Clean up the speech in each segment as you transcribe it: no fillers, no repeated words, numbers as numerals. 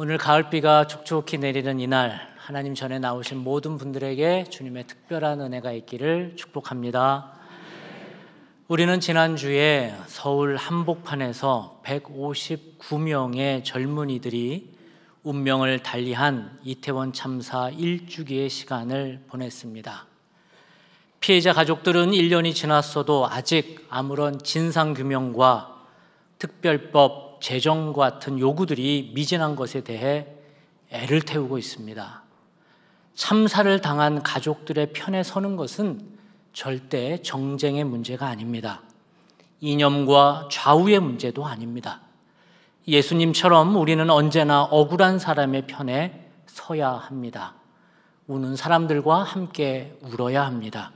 오늘 가을비가 촉촉히 내리는 이날, 하나님 전에 나오신 모든 분들에게 주님의 특별한 은혜가 있기를 축복합니다. 우리는 지난주에 서울 한복판에서 159명의 젊은이들이 운명을 달리한 이태원 참사 1주기의 시간을 보냈습니다. 피해자 가족들은 1년이 지났어도 아직 아무런 진상규명과 특별법 제정과 같은 요구들이 미진한 것에 대해 애를 태우고 있습니다. 참사를 당한 가족들의 편에 서는 것은 절대 정쟁의 문제가 아닙니다. 이념과 좌우의 문제도 아닙니다. 예수님처럼 우리는 언제나 억울한 사람의 편에 서야 합니다. 우는 사람들과 함께 울어야 합니다.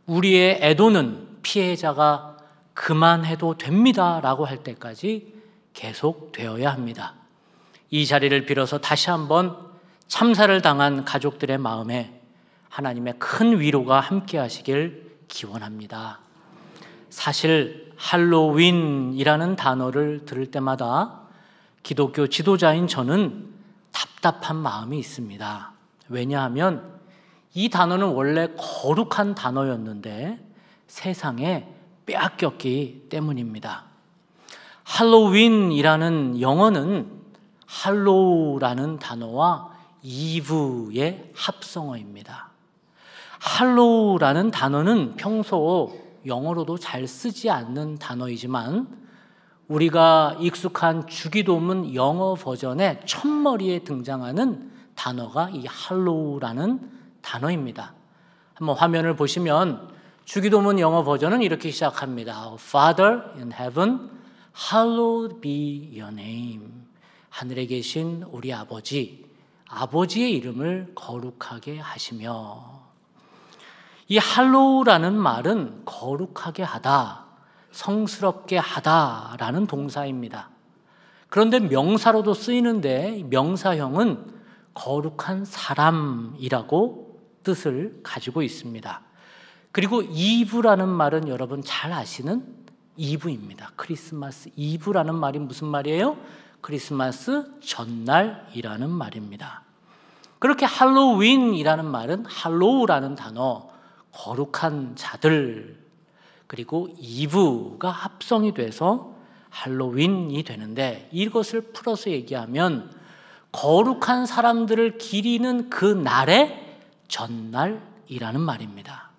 우리의 애도는 피해자가 그만해도 됩니다라고 할 때까지 계속 되어야 합니다. 이 자리를 빌어서 다시 한번 참사를 당한 가족들의 마음에 하나님의 큰 위로가 함께 하시길 기원합니다. 사실 할로윈이라는 단어를 들을 때마다 기독교 지도자인 저는 답답한 마음이 있습니다. 왜냐하면 이 단어는 원래 거룩한 단어였는데 세상에 빼앗겼기 때문입니다. 할로윈이라는 영어는 할로우라는 단어와 이브의 합성어입니다. 할로우라는 단어는 평소 영어로도 잘 쓰지 않는 단어이지만 우리가 익숙한 주기도문 영어 버전의 첫머리에 등장하는 단어가 이 할로우라는 단어입니다. 한번 화면을 보시면 주기도문 영어 버전은 이렇게 시작합니다. Father in heaven, hallowed be your name. 하늘에 계신 우리 아버지, 아버지의 이름을 거룩하게 하시며. 이 hallow라는 말은 거룩하게 하다, 성스럽게 하다라는 동사입니다. 그런데 명사로도 쓰이는데 명사형은 거룩한 사람이라고 뜻을 가지고 있습니다. 그리고 이브라는 말은 여러분 잘 아시는 이브입니다. 크리스마스 이브라는 말이 무슨 말이에요? 크리스마스 전날이라는 말입니다. 그렇게 할로윈이라는 말은 할로우라는 단어, 거룩한 자들, 그리고 이브가 합성이 돼서 할로윈이 되는데 이것을 풀어서 얘기하면 거룩한 사람들을 기리는 그 날의 전날이라는 말입니다.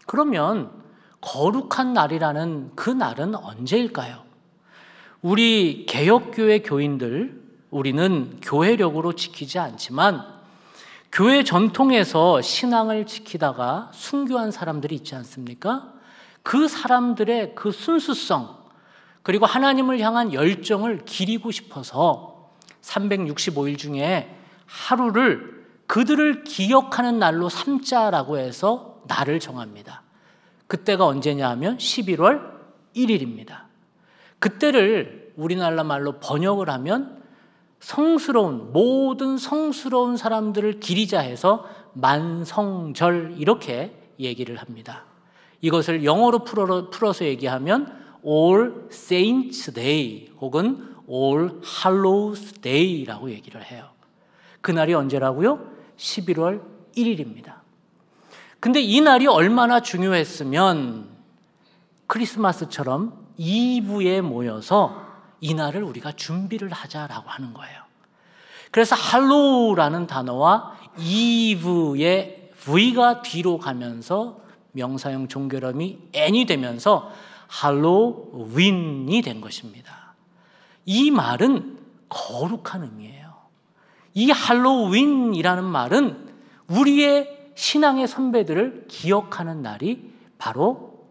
그러면 거룩한 날이라는 그 날은 언제일까요? 우리 개혁교회 교인들, 우리는 교회력으로 지키지 않지만 교회 전통에서 신앙을 지키다가 순교한 사람들이 있지 않습니까? 그 사람들의 그 순수성 그리고 하나님을 향한 열정을 기리고 싶어서 365일 중에 하루를 그들을 기억하는 날로 삼자라고 해서 날을 정합니다. 그때가 언제냐 하면 11월 1일입니다. 그때를 우리나라 말로 번역을 하면 모든 성스러운 사람들을 기리자 해서 만성절 이렇게 얘기를 합니다. 이것을 영어로 풀어서 얘기하면 All Saints Day 혹은 All Hallows Day라고 얘기를 해요. 그날이 언제라고요? 11월 1일입니다. 근데 이 날이 얼마나 중요했으면 크리스마스처럼 이브에 모여서 이 날을 우리가 준비를 하자라고 하는 거예요. 그래서 할로우라는 단어와 이브의 V가 뒤로 가면서 명사형 종결음이 N이 되면서 할로윈이 된 것입니다. 이 말은 거룩한 의미예요. 이 할로윈이라는 말은 우리의 신앙의 선배들을 기억하는 날이 바로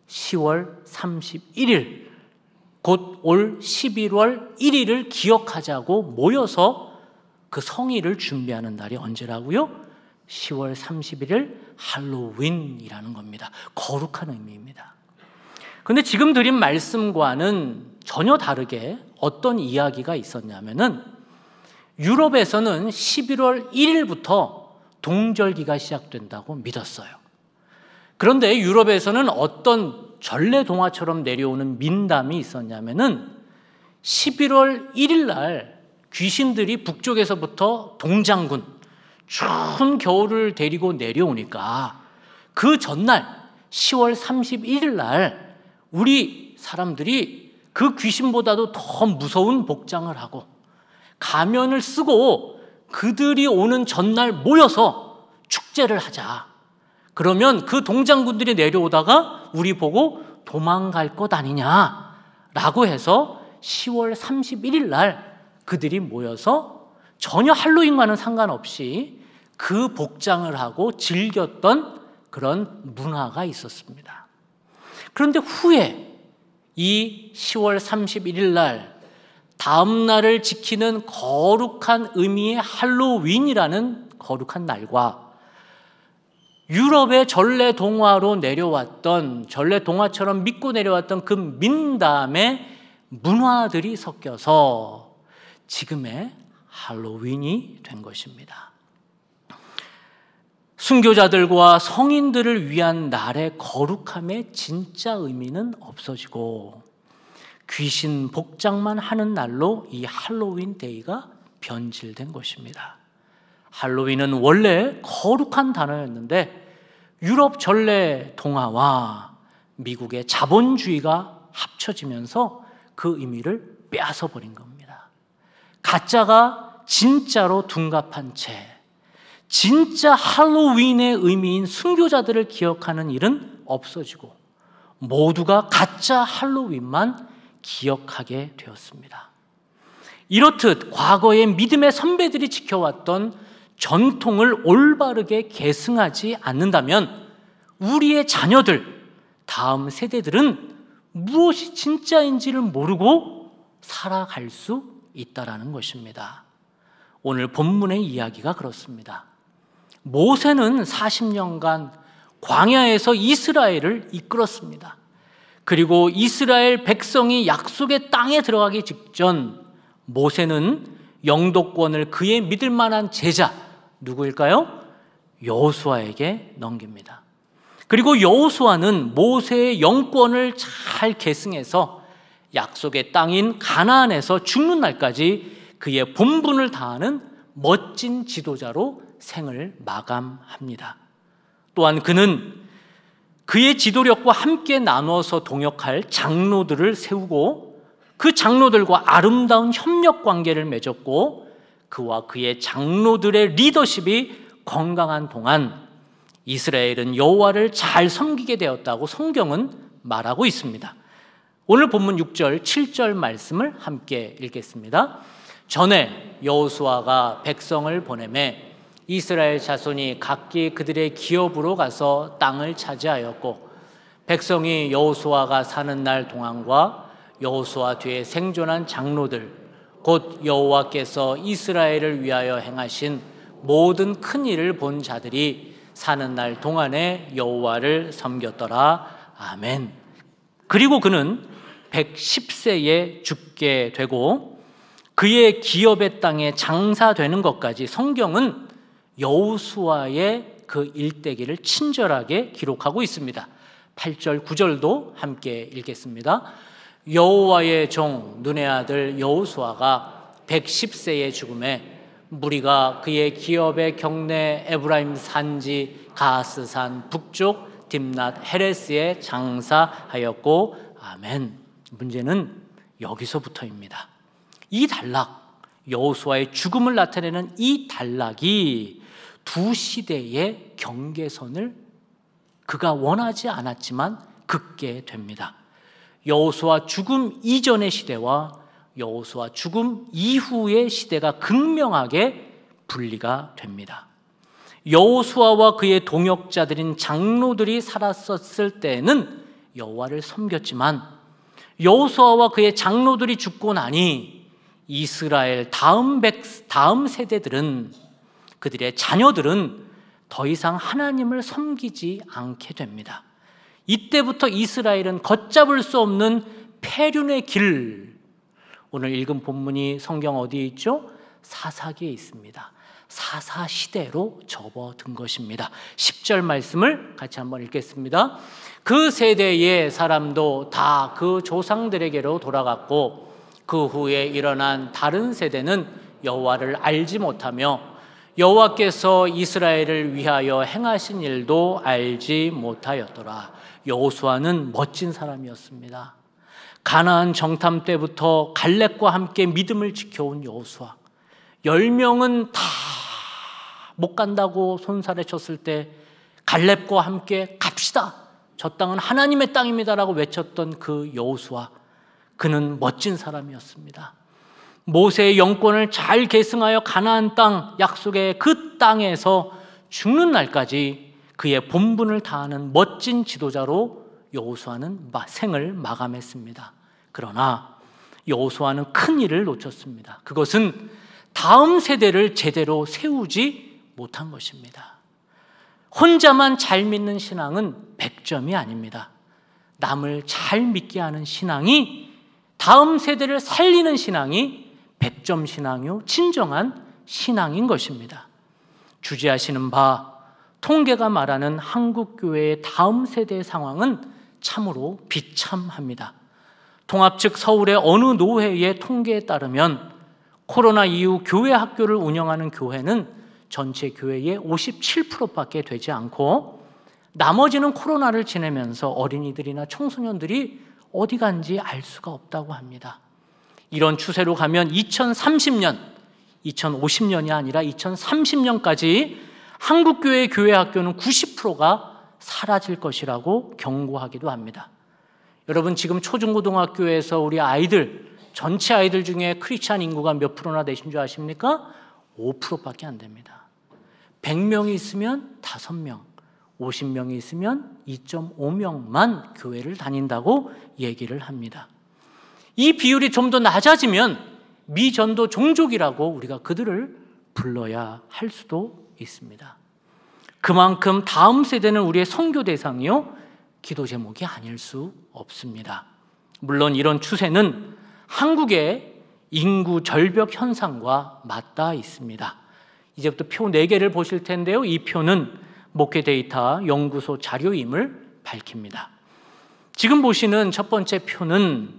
10월 31일, 곧 올 11월 1일을 기억하자고 모여서 그 성의를 준비하는 날이 언제라고요? 10월 31일 할로윈이라는 겁니다. 거룩한 의미입니다. 그런데 지금 드린 말씀과는 전혀 다르게 어떤 이야기가 있었냐면은 유럽에서는 11월 1일부터 동절기가 시작된다고 믿었어요. 그런데 유럽에서는 어떤 전래동화처럼 내려오는 민담이 있었냐면은 11월 1일 날 귀신들이 북쪽에서부터 동장군, 추운 겨울을 데리고 내려오니까 그 전날 10월 31일 날 우리 사람들이 그 귀신보다도 더 무서운 복장을 하고 가면을 쓰고 그들이 오는 전날 모여서 축제를 하자. 그러면 그 동장군들이 내려오다가 우리 보고 도망갈 것 아니냐라고 해서 10월 31일 날 그들이 모여서 전혀 할로윈과는 상관없이 그 복장을 하고 즐겼던 그런 문화가 있었습니다. 그런데 후에 이 10월 31일 날 다음 날을 지키는 거룩한 의미의 할로윈이라는 거룩한 날과 유럽의 전래 동화로 내려왔던, 전래 동화처럼 믿고 내려왔던 그 민담의 문화들이 섞여서 지금의 할로윈이 된 것입니다. 순교자들과 성인들을 위한 날의 거룩함의 진짜 의미는 없어지고 귀신 복장만 하는 날로 이 할로윈 데이가 변질된 것입니다. 할로윈은 원래 거룩한 단어였는데 유럽 전래 동화와 미국의 자본주의가 합쳐지면서 그 의미를 빼앗아 버린 겁니다. 가짜가 진짜로 둔갑한 채 진짜 할로윈의 의미인 순교자들을 기억하는 일은 없어지고 모두가 가짜 할로윈만 기억하게 되었습니다. 이렇듯 과거의 믿음의 선배들이 지켜왔던 전통을 올바르게 계승하지 않는다면 우리의 자녀들, 다음 세대들은 무엇이 진짜인지를 모르고 살아갈 수 있다라는 것입니다. 오늘 본문의 이야기가 그렇습니다. 모세는 40년간 광야에서 이스라엘을 이끌었습니다. 그리고 이스라엘 백성이 약속의 땅에 들어가기 직전 모세는 영도권을 그의 믿을 만한 제자 누구일까요? 여호수아에게 넘깁니다. 그리고 여호수아는 모세의 영권을 잘 계승해서 약속의 땅인 가나안에서 죽는 날까지 그의 본분을 다하는 멋진 지도자로 생을 마감합니다. 또한 그는 그의 지도력과 함께 나눠서 동역할 장로들을 세우고 그 장로들과 아름다운 협력 관계를 맺었고 그와 그의 장로들의 리더십이 건강한 동안 이스라엘은 여호와를 잘 섬기게 되었다고 성경은 말하고 있습니다. 오늘 본문 6절, 7절 말씀을 함께 읽겠습니다. 전에 여호수아가 백성을 보내매 이스라엘 자손이 각기 그들의 기업으로 가서 땅을 차지하였고 백성이 여호수아가 사는 날 동안과 여호수아 뒤에 생존한 장로들 곧 여호와께서 이스라엘을 위하여 행하신 모든 큰 일을 본 자들이 사는 날 동안에 여호와를 섬겼더라. 아멘. 그리고 그는 110세에 죽게 되고 그의 기업의 땅에 장사되는 것까지 성경은 여호수아의 그 일대기를 친절하게 기록하고 있습니다. 8절, 9절도 함께 읽겠습니다. 여호와의 종 눈의 아들 여호수아가 110세에 죽음에 무리가 그의 기업의 경내 에브라임 산지 가스산 북쪽 딥낫 헤레스에 장사하였고 아멘. 문제는 여기서부터입니다. 이 단락, 여호수아의 죽음을 나타내는 이 단락이 두 시대의 경계선을 그가 원하지 않았지만 긋게 됩니다. 여호수아 죽음 이전의 시대와 여호수아 죽음 이후의 시대가 극명하게 분리가 됩니다. 여호수아와 그의 동역자들인 장로들이 살았었을 때는 여호와를 섬겼지만 여호수아와 그의 장로들이 죽고 나니 이스라엘 다음 세대들은 그들의 자녀들은 더 이상 하나님을 섬기지 않게 됩니다. 이때부터 이스라엘은 걷잡을 수 없는 폐륜의 길, 오늘 읽은 본문이 성경 어디에 있죠? 사사기에 있습니다. 사사시대로 접어든 것입니다. 10절 말씀을 같이 한번 읽겠습니다. 그 세대의 사람도 다 그 조상들에게로 돌아갔고 그 후에 일어난 다른 세대는 여호와를 알지 못하며 여호와께서 이스라엘을 위하여 행하신 일도 알지 못하였더라. 여호수아는 멋진 사람이었습니다. 가나안 정탐 때부터 갈렙과 함께 믿음을 지켜온 여호수아, 10명은 다 못 간다고 손살에 쳤을 때 갈렙과 함께 갑시다, 저 땅은 하나님의 땅입니다라고 외쳤던 그 여호수아, 그는 멋진 사람이었습니다. 모세의 영권을 잘 계승하여 가나안 땅, 약속의 그 땅에서 죽는 날까지 그의 본분을 다하는 멋진 지도자로 여호수아는 생을 마감했습니다. 그러나 여호수아는 큰 일을 놓쳤습니다. 그것은 다음 세대를 제대로 세우지 못한 것입니다. 혼자만 잘 믿는 신앙은 100점이 아닙니다. 남을 잘 믿게 하는 신앙이, 다음 세대를 살리는 신앙이 100점 신앙이요, 진정한 신앙인 것입니다. 주지하시는 바 통계가 말하는 한국교회의 다음 세대의 상황은 참으로 비참합니다. 통합 측 서울의 어느 노회의 통계에 따르면 코로나 이후 교회 학교를 운영하는 교회는 전체 교회의 57%밖에 되지 않고 나머지는 코로나를 지내면서 어린이들이나 청소년들이 어디 간지 알 수가 없다고 합니다. 이런 추세로 가면 2030년, 2050년이 아니라 2030년까지 한국교회 교회 학교는 90%가 사라질 것이라고 경고하기도 합니다. 여러분, 지금 초중고등학교에서 우리 아이들, 전체 아이들 중에 크리스찬 인구가 몇 프로나 되신 줄 아십니까? 5%밖에 안 됩니다. 100명이 있으면 5명, 50명이 있으면 2.5명만 교회를 다닌다고 얘기를 합니다. 이 비율이 좀 더 낮아지면 미전도 종족이라고 우리가 그들을 불러야 할 수도 있습니다. 그만큼 다음 세대는 우리의 선교 대상이요, 기도 제목이 아닐 수 없습니다. 물론 이런 추세는 한국의 인구 절벽 현상과 맞닿아 있습니다. 이제부터 표 4개를 보실 텐데요, 이 표는 목회 데이터 연구소 자료임을 밝힙니다. 지금 보시는 첫 번째 표는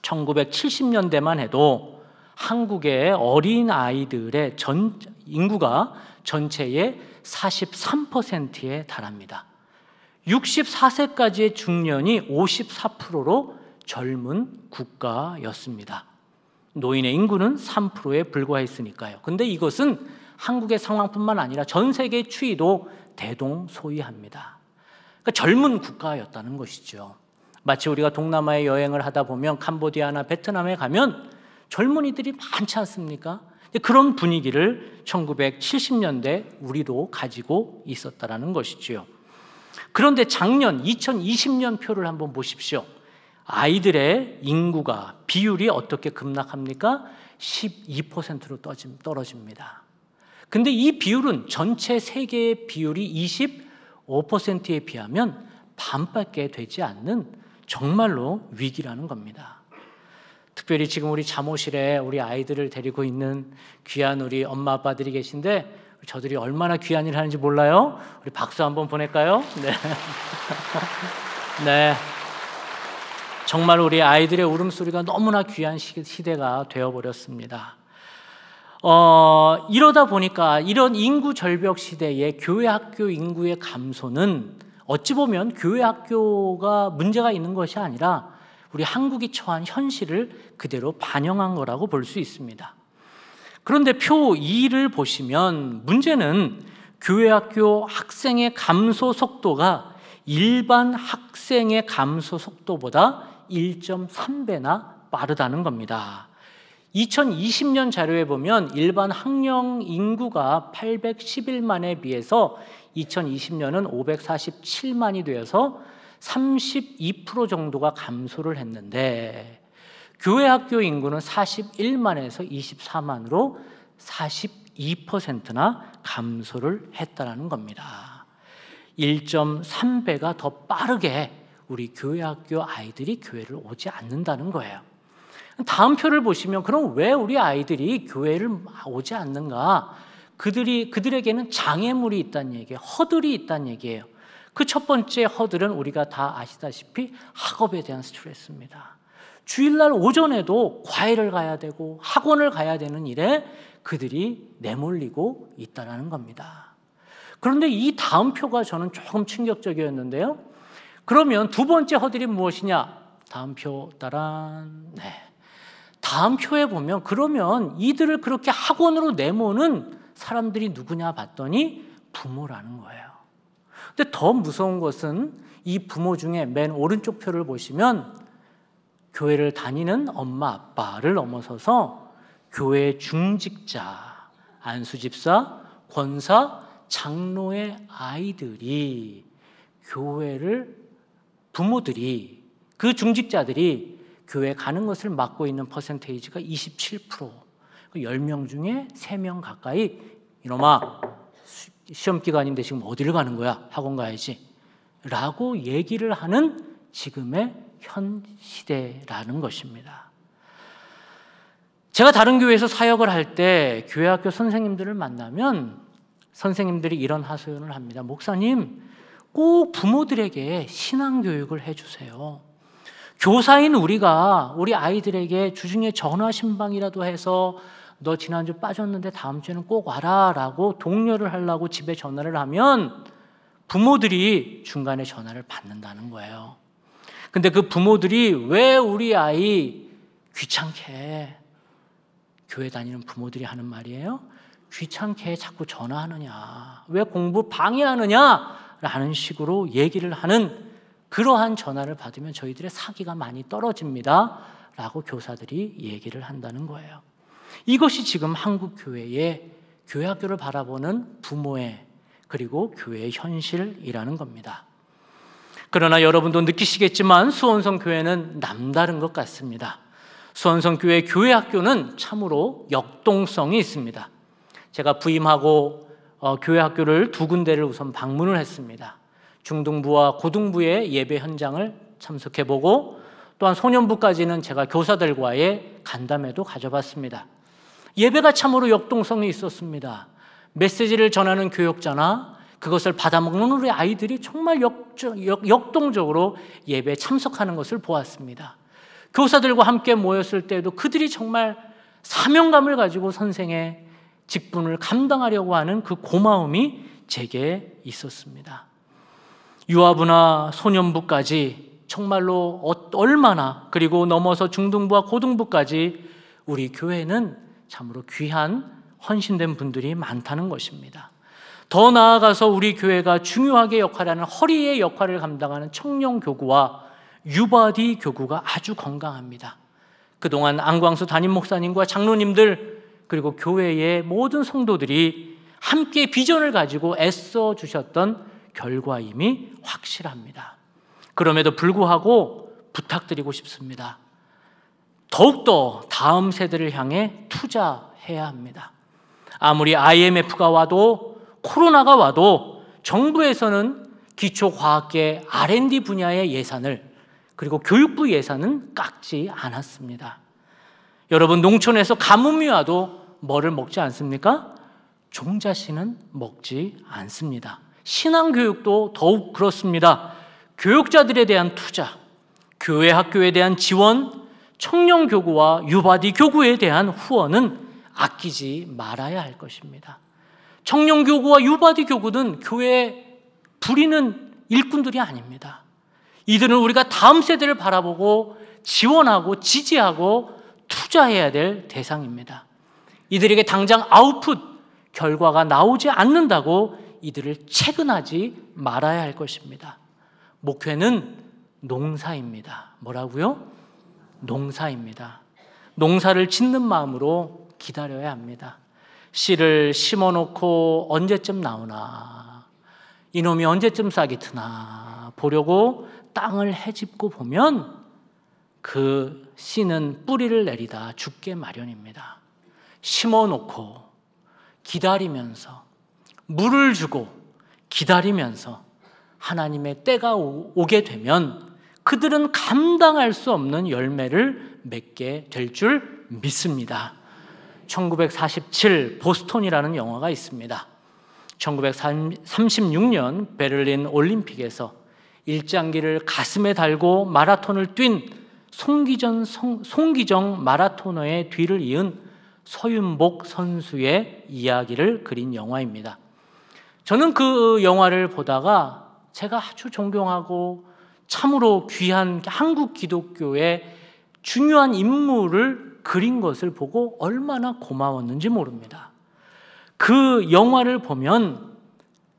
1970년대만 해도 한국의 어린 아이들의 인구가 전체의 43%에 달합니다. 64세까지의 중년이 54%로 젊은 국가였습니다. 노인의 인구는 3%에 불과했으니까요. 근데 이것은 한국의 상황뿐만 아니라 전 세계의 추이도 대동소이합니다. 그러니까 젊은 국가였다는 것이죠. 마치 우리가 동남아에 여행을 하다 보면 캄보디아나 베트남에 가면 젊은이들이 많지 않습니까? 그런 분위기를 1970년대 우리도 가지고 있었다는 것이지요. 그런데 작년 2020년 표를 한번 보십시오. 아이들의 인구가, 비율이 어떻게 급락합니까? 12%로 떨어집니다. 근데 이 비율은 전체 세계의 비율이 25%에 비하면 반밖에 되지 않는 정말로 위기라는 겁니다. 특별히 지금 우리 잠옷실에 우리 아이들을 데리고 있는 귀한 우리 엄마 아빠들이 계신데 저들이 얼마나 귀한 일을 하는지 몰라요? 우리 박수 한번 보낼까요? 네. 네. 정말 우리 아이들의 울음소리가 너무나 귀한 시대가 되어버렸습니다. 이러다 보니까 이런 인구 절벽 시대에 교회 학교 인구의 감소는 어찌 보면 교회 학교가 문제가 있는 것이 아니라 우리 한국이 처한 현실을 그대로 반영한 거라고 볼 수 있습니다. 그런데 표 2를 보시면 문제는 교회 학교 학생의 감소 속도가 일반 학생의 감소 속도보다 1.3배나 빠르다는 겁니다. 2020년 자료에 보면 일반 학령 인구가 811만에 비해서 2020년은 547만이 되어서 32% 정도가 감소를 했는데 교회 학교 인구는 41만에서 24만으로 42%나 감소를 했다는 겁니다. 1.3배가 더 빠르게 우리 교회 학교 아이들이 교회를 오지 않는다는 거예요. 다음 표를 보시면 그럼 왜 우리 아이들이 교회를 오지 않는가? 그들에게는 장애물이 있다는 얘기예요. 허들이 있다는 얘기예요. 그 첫 번째 허들은 우리가 다 아시다시피 학업에 대한 스트레스입니다. 주일날 오전에도 과외를 가야 되고 학원을 가야 되는 일에 그들이 내몰리고 있다는 겁니다. 그런데 이 다음 표가 저는 조금 충격적이었는데요. 그러면 두 번째 허들이 무엇이냐? 다음 표 따란. 네. 다음 표에 보면 그러면 이들을 그렇게 학원으로 내모는 사람들이 누구냐 봤더니 부모라는 거예요. 근데 더 무서운 것은 이 부모 중에 맨 오른쪽 표를 보시면 교회를 다니는 엄마 아빠를 넘어서서 교회 중직자, 안수집사, 권사, 장로의 아이들이 교회를 부모들이 그 중직자들이 교회 가는 것을 막고 있는 퍼센테이지가 27%. 10명 중에 3명 가까이 이놈아 시험 기간인데 지금 어디를 가는 거야? 학원 가야지 라고 얘기를 하는 지금의 현 시대라는 것입니다. 제가 다른 교회에서 사역을 할 때 교회 학교 선생님들을 만나면 선생님들이 이런 하소연을 합니다. 목사님, 꼭 부모들에게 신앙교육을 해주세요. 교사인 우리가 우리 아이들에게 주중에 전화 신방이라도 해서 너 지난주 빠졌는데 다음 주에는 꼭 와라 라고 독려를 하려고 집에 전화를 하면 부모들이 중간에 전화를 받는다는 거예요. 근데 그 부모들이 왜 우리 아이 귀찮게, 교회 다니는 부모들이 하는 말이에요. 귀찮게 자꾸 전화하느냐, 왜 공부 방해하느냐 라는 식으로 얘기를 하는 그러한 전화를 받으면 저희들의 사기가 많이 떨어집니다 라고 교사들이 얘기를 한다는 거예요. 이것이 지금 한국 교회의 교회 학교를 바라보는 부모의 그리고 교회의 현실이라는 겁니다. 그러나 여러분도 느끼시겠지만 수원성 교회는 남다른 것 같습니다. 수원성 교회 교회 학교는 참으로 역동성이 있습니다. 제가 부임하고 교회 학교를 두 군데를 우선 방문을 했습니다. 중등부와 고등부의 예배 현장을 참석해보고 또한 소년부까지는 제가 교사들과의 간담회도 가져봤습니다. 예배가 참으로 역동성이 있었습니다. 메시지를 전하는 교역자나 그것을 받아먹는 우리 아이들이 정말 역동적으로 예배에 참석하는 것을 보았습니다. 교사들과 함께 모였을 때도 그들이 정말 사명감을 가지고 선생의 직분을 감당하려고 하는 그 고마움이 제게 있었습니다. 유아부나 소년부까지 정말로 얼마나, 그리고 넘어서 중등부와 고등부까지 우리 교회는 참으로 귀한 헌신된 분들이 많다는 것입니다. 더 나아가서 우리 교회가 중요하게 역할하는 허리의 역할을 감당하는 청년교구와 유바디 교구가 아주 건강합니다. 그동안 안광수 담임 목사님과 장로님들 그리고 교회의 모든 성도들이 함께 비전을 가지고 애써 주셨던 결과임이 확실합니다. 그럼에도 불구하고 부탁드리고 싶습니다. 더욱더 다음 세대를 향해 투자해야 합니다. 아무리 IMF가 와도 코로나가 와도 정부에서는 기초과학계 R&D 분야의 예산을 그리고 교육부 예산은 깎지 않았습니다. 여러분, 농촌에서 가뭄이 와도 뭐를 먹지 않습니까? 종자씨는 먹지 않습니다. 신앙교육도 더욱 그렇습니다. 교육자들에 대한 투자, 교회 학교에 대한 지원, 청년교구와 유바디 교구에 대한 후원은 아끼지 말아야 할 것입니다. 청년교구와 유바디 교구는 교회에 부리는 일꾼들이 아닙니다. 이들은 우리가 다음 세대를 바라보고 지원하고 지지하고 투자해야 될 대상입니다. 이들에게 당장 아웃풋, 결과가 나오지 않는다고 이들을 채근하지 말아야 할 것입니다. 목회는 농사입니다. 뭐라고요? 농사입니다. 농사를 짓는 마음으로 기다려야 합니다. 씨를 심어놓고 언제쯤 나오나, 이놈이 언제쯤 싹이 트나 보려고 땅을 헤집고 보면 그 씨는 뿌리를 내리다 죽게 마련입니다. 심어놓고 기다리면서 물을 주고 기다리면서 하나님의 때가 오게 되면 그들은 감당할 수 없는 열매를 맺게 될 줄 믿습니다. 1947 보스턴이라는 영화가 있습니다. 1936년 베를린 올림픽에서 일장기를 가슴에 달고 마라톤을 뛴 송기정 마라토너의 뒤를 이은 서윤복 선수의 이야기를 그린 영화입니다. 저는 그 영화를 보다가 제가 아주 존경하고 참으로 귀한 한국 기독교의 중요한 인물을 그린 것을 보고 얼마나 고마웠는지 모릅니다. 그 영화를 보면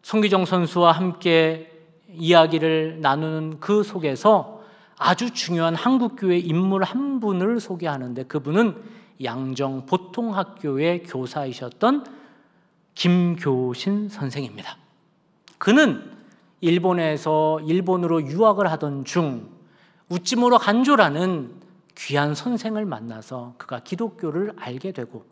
송기정 선수와 함께 이야기를 나누는 그 속에서 아주 중요한 한국교회 인물 한 분을 소개하는데, 그분은 양정 보통학교의 교사이셨던 김교신 선생입니다. 그는 일본에서 일본으로 유학을 하던 중 우찌무로 간조라는 귀한 선생을 만나서 그가 기독교를 알게 되고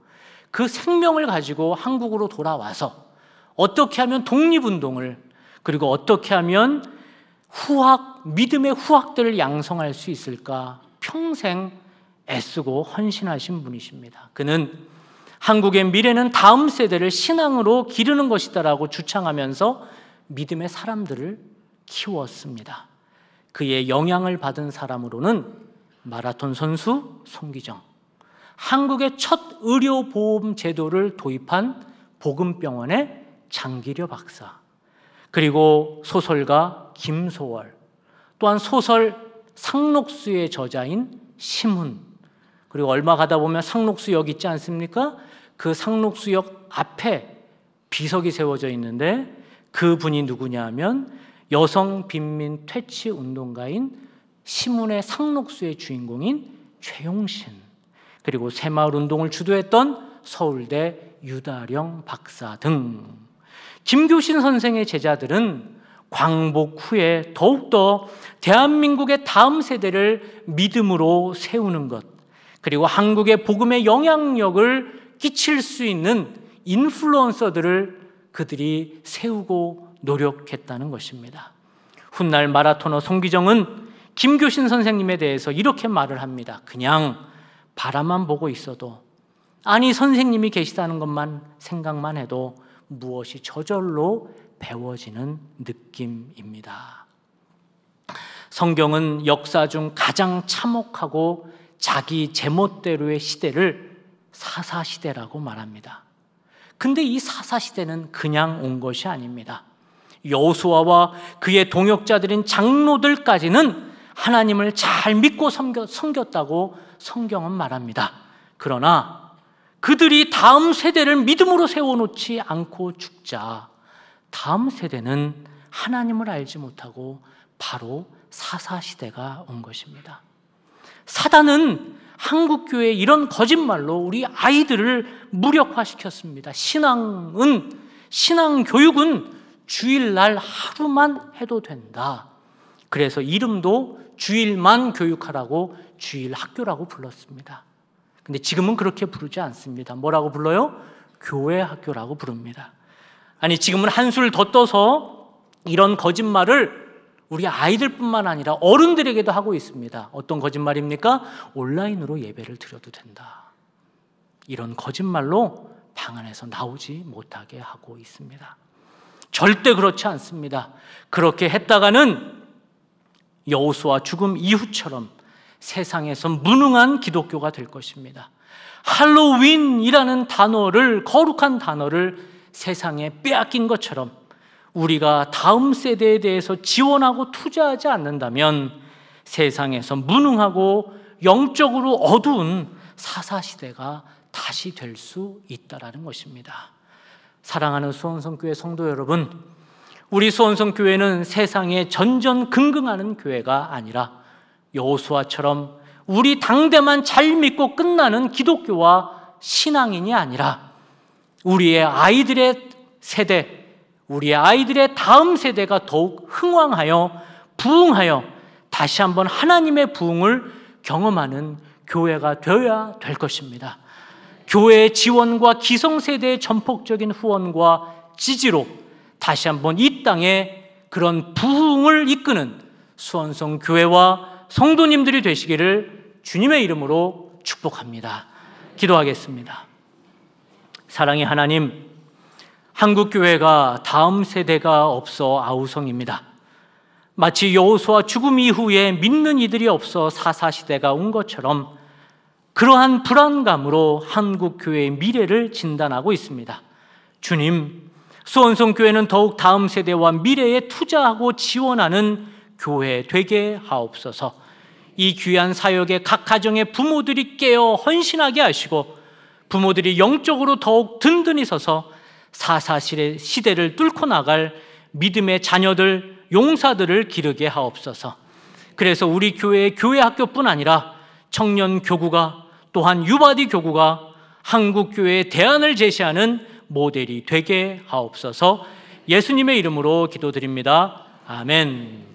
그 생명을 가지고 한국으로 돌아와서 어떻게 하면 독립운동을, 그리고 어떻게 하면 믿음의 후학들을 양성할 수 있을까 평생 애쓰고 헌신하신 분이십니다. 그는 한국의 미래는 다음 세대를 신앙으로 기르는 것이다라고 주창하면서 믿음의 사람들을 키웠습니다. 그의 영향을 받은 사람으로는 마라톤 선수 송기정, 한국의 첫 의료보험 제도를 도입한 복음병원의 장기려 박사, 그리고 소설가 김소월, 또한 소설 상록수의 저자인 심훈, 그리고 얼마 가다 보면 상록수역 있지 않습니까? 그 상록수역 앞에 비석이 세워져 있는데 그분이 누구냐 하면 여성 빈민 퇴치 운동가인 심훈의 상록수의 주인공인 최용신, 그리고 새마을 운동을 주도했던 서울대 유다령 박사 등 김교신 선생의 제자들은 광복 후에 더욱더 대한민국의 다음 세대를 믿음으로 세우는 것, 그리고 한국의 복음의 영향력을 끼칠 수 있는 인플루언서들을 그들이 세우고 노력했다는 것입니다. 훗날 마라토너 송기정은 김교신 선생님에 대해서 이렇게 말을 합니다. 그냥 바라만 보고 있어도, 아니 선생님이 계시다는 것만 생각만 해도 무엇이 저절로 배워지는 느낌입니다. 성경은 역사 중 가장 참혹하고 자기 제멋대로의 시대를 사사시대라고 말합니다. 근데 이 사사시대는 그냥 온 것이 아닙니다. 여호수아와 그의 동역자들인 장로들까지는 하나님을 잘 믿고 섬겼다고 성경은 말합니다. 그러나 그들이 다음 세대를 믿음으로 세워놓지 않고 죽자 다음 세대는 하나님을 알지 못하고 바로 사사시대가 온 것입니다. 사단은 한국교회의 이런 거짓말로 우리 아이들을 무력화시켰습니다. 신앙교육은 주일날 하루만 해도 된다. 그래서 이름도 주일만 교육하라고 주일학교라고 불렀습니다. 근데 지금은 그렇게 부르지 않습니다. 뭐라고 불러요? 교회학교라고 부릅니다. 아니, 지금은 한술 더 떠서 이런 거짓말을 우리 아이들뿐만 아니라 어른들에게도 하고 있습니다. 어떤 거짓말입니까? 온라인으로 예배를 드려도 된다. 이런 거짓말로 방 안에서 나오지 못하게 하고 있습니다. 절대 그렇지 않습니다. 그렇게 했다가는 여호수아 죽음 이후처럼 세상에서 무능한 기독교가 될 것입니다. 할로윈이라는 단어를, 거룩한 단어를 세상에 빼앗긴 것처럼 우리가 다음 세대에 대해서 지원하고 투자하지 않는다면 세상에서 무능하고 영적으로 어두운 사사시대가 다시 될 수 있다는 것입니다. 사랑하는 수원성교회 성도 여러분, 우리 수원성교회는 세상에 전전긍긍하는 교회가 아니라 여호수아처럼 우리 당대만 잘 믿고 끝나는 기독교와 신앙인이 아니라 우리의 아이들의 세대, 우리의 아이들의 다음 세대가 더욱 흥왕하여 부흥하여 다시 한번 하나님의 부흥을 경험하는 교회가 되어야 될 것입니다. 교회의 지원과 기성세대의 전폭적인 후원과 지지로 다시 한번 이 땅에 그런 부흥을 이끄는 수원성 교회와 성도님들이 되시기를 주님의 이름으로 축복합니다. 기도하겠습니다. 사랑의 하나님, 한국교회가 다음 세대가 없어 아우성입니다. 마치 여호수아 죽음 이후에 믿는 이들이 없어 사사시대가 온 것처럼 그러한 불안감으로 한국교회의 미래를 진단하고 있습니다. 주님, 수원성교회는 더욱 다음 세대와 미래에 투자하고 지원하는 교회 되게 하옵소서. 이 귀한 사역에 각 가정의 부모들이 깨어 헌신하게 하시고 부모들이 영적으로 더욱 든든히 서서 사사실의 시대를 뚫고 나갈 믿음의 자녀들, 용사들을 기르게 하옵소서. 그래서 우리 교회의 교회학교뿐 아니라 청년 교구가, 또한 유바디 교구가 한국교회의 대안을 제시하는 모델이 되게 하옵소서. 예수님의 이름으로 기도드립니다. 아멘.